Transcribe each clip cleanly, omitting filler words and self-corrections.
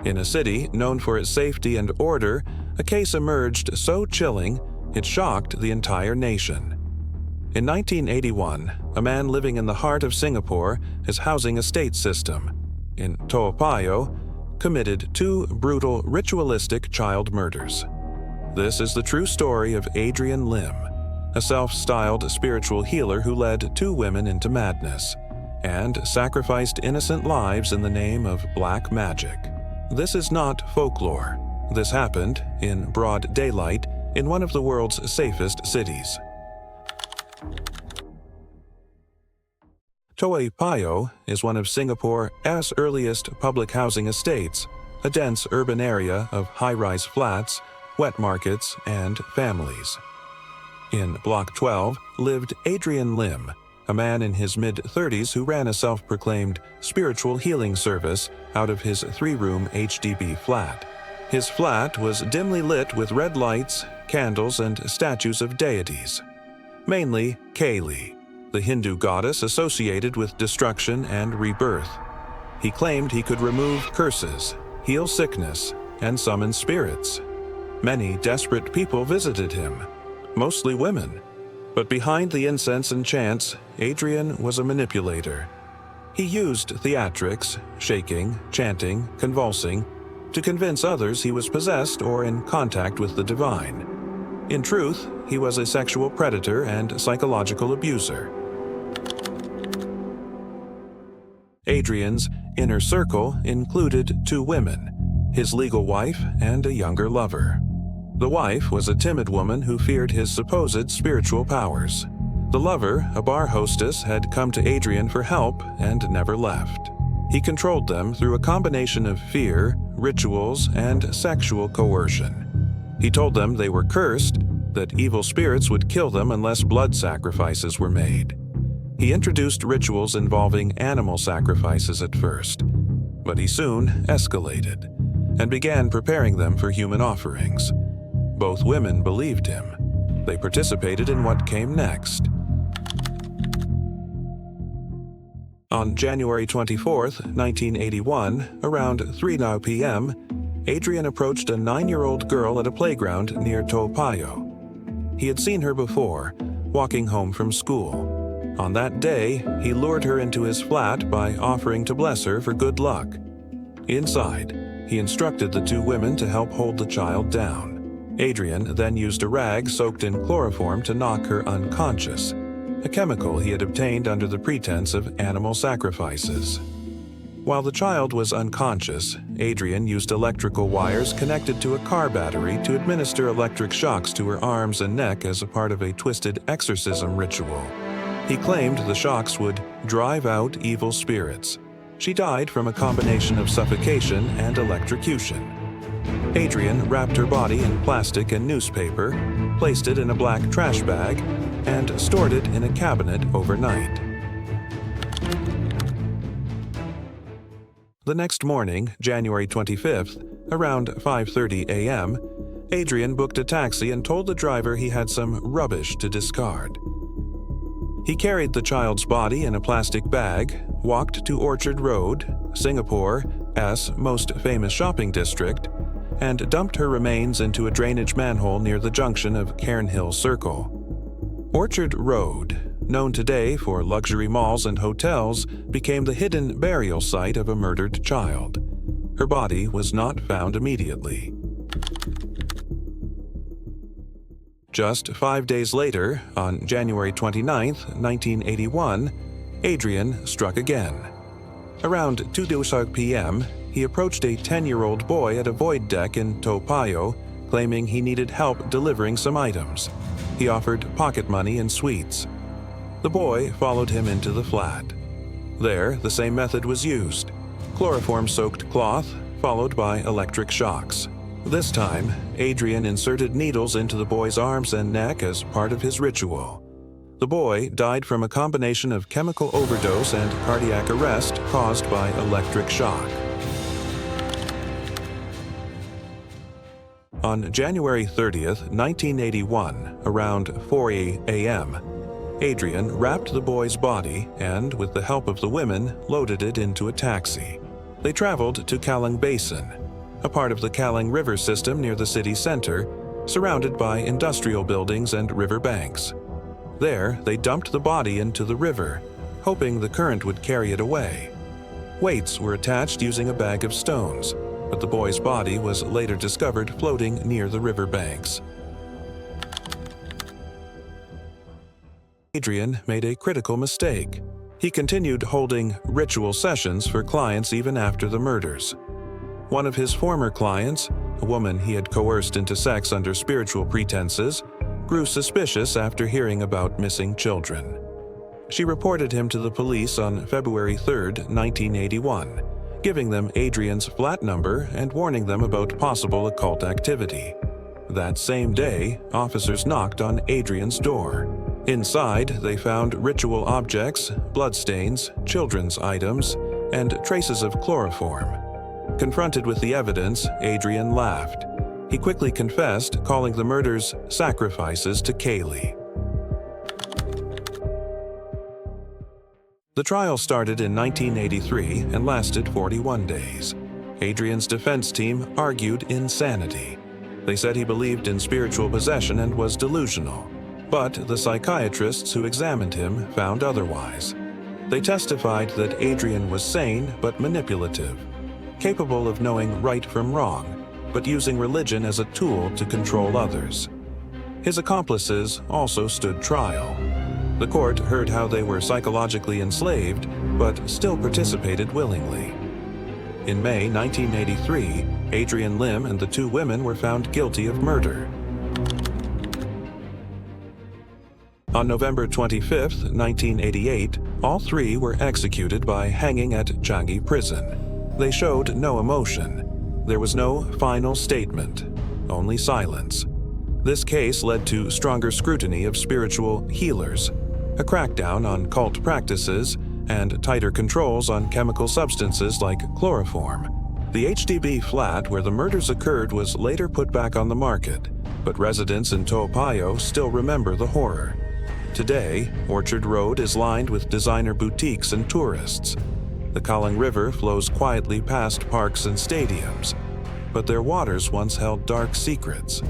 In a city known for its safety and order, a case emerged so chilling it shocked the entire nation. In 1981, a man living in the heart of Singapore's housing estate system, in Toa Payoh, committed 2 brutal ritualistic child murders. This is the true story of Adrian Lim, a self-styled spiritual healer who led 2 women into madness and sacrificed innocent lives in the name of black magic. This is not folklore. This happened in broad daylight in one of the world's safest cities. Toa Payoh is one of Singapore's earliest public housing estates, a dense urban area of high-rise flats, wet markets, and families. In Block 12 lived Adrian Lim, a man in his mid-30s who ran a self-proclaimed spiritual healing service out of his 3-room HDB flat. His flat was dimly lit with red lights, candles, and statues of deities, mainly Kali, the Hindu goddess associated with destruction and rebirth. He claimed he could remove curses, heal sickness, and summon spirits. Many desperate people visited him, mostly women. But behind the incense and chants, Adrian was a manipulator. He used theatrics, shaking, chanting, convulsing, to convince others he was possessed or in contact with the divine. In truth, he was a sexual predator and psychological abuser. Adrian's inner circle included 2 women, his legal wife and a younger lover. The wife was a timid woman who feared his supposed spiritual powers. The lover, a bar hostess, had come to Adrian for help and never left. He controlled them through a combination of fear, rituals, and sexual coercion. He told them they were cursed, that evil spirits would kill them unless blood sacrifices were made. He introduced rituals involving animal sacrifices at first, but he soon escalated and began preparing them for human offerings. Both women believed him. They participated in what came next. On January 24, 1981, around 3 p.m., Adrian approached a 9-year-old girl at a playground near Toa Payoh. He had seen her before, walking home from school. On that day, he lured her into his flat by offering to bless her for good luck. Inside, he instructed the 2 women to help hold the child down. Adrian then used a rag soaked in chloroform to knock her unconscious, a chemical he had obtained under the pretense of animal sacrifices. While the child was unconscious, Adrian used electrical wires connected to a car battery to administer electric shocks to her arms and neck as a part of a twisted exorcism ritual. He claimed the shocks would drive out evil spirits. She died from a combination of suffocation and electrocution. Adrian wrapped her body in plastic and newspaper, placed it in a black trash bag, and stored it in a cabinet overnight. The next morning, January 25th, around 5:30 a.m., Adrian booked a taxi and told the driver he had some rubbish to discard. He carried the child's body in a plastic bag, walked to Orchard Road, Singapore's most famous shopping district, and dumped her remains into a drainage manhole near the junction of Cairnhill Circle. Orchard Road, known today for luxury malls and hotels, became the hidden burial site of a murdered child. Her body was not found immediately. Just 5 days later, on January 29, 1981, Adrian struck again. Around 2:00 p.m., he approached a 10-year-old boy at a void deck in Toa Payoh, claiming he needed help delivering some items. He offered pocket money and sweets. The boy followed him into the flat. There, the same method was used: chloroform-soaked cloth, followed by electric shocks. This time, Adrian inserted needles into the boy's arms and neck as part of his ritual. The boy died from a combination of chemical overdose and cardiac arrest caused by electric shock. On January 30th, 1981, around 4 a.m., Adrian wrapped the boy's body and, with the help of the women, loaded it into a taxi. They traveled to Kallang Basin, a part of the Kallang River system near the city center, surrounded by industrial buildings and river banks. There, they dumped the body into the river, hoping the current would carry it away. Weights were attached using a bag of stones, but the boy's body was later discovered floating near the river banks. Adrian made a critical mistake. He continued holding ritual sessions for clients even after the murders. One of his former clients, a woman he had coerced into sex under spiritual pretenses, grew suspicious after hearing about missing children. She reported him to the police on February 3, 1981, giving them Adrian's flat number and warning them about possible occult activity. That same day, officers knocked on Adrian's door. Inside, they found ritual objects, bloodstains, children's items, and traces of chloroform. Confronted with the evidence, Adrian laughed. He quickly confessed, calling the murders sacrifices to Kaylee. The trial started in 1983 and lasted 41 days. Adrian's defense team argued insanity. They said he believed in spiritual possession and was delusional. But the psychiatrists who examined him found otherwise. They testified that Adrian was sane but manipulative, capable of knowing right from wrong, but using religion as a tool to control others. His accomplices also stood trial. The court heard how they were psychologically enslaved, but still participated willingly. In May 1983, Adrian Lim and the two women were found guilty of murder. On November 25, 1988, all three were executed by hanging at Changi Prison. They showed no emotion. There was no final statement, only silence. This case led to stronger scrutiny of spiritual healers, a crackdown on cult practices, and tighter controls on chemical substances like chloroform. The HDB flat where the murders occurred was later put back on the market, but residents in Toa still remember the horror. Today, Orchard Road is lined with designer boutiques and tourists. The Kallang River flows quietly past parks and stadiums, but their waters once held dark secrets.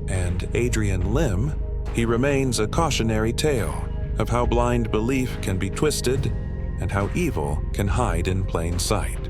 And Adrian Lim, he remains a cautionary tale of how blind belief can be twisted and how evil can hide in plain sight.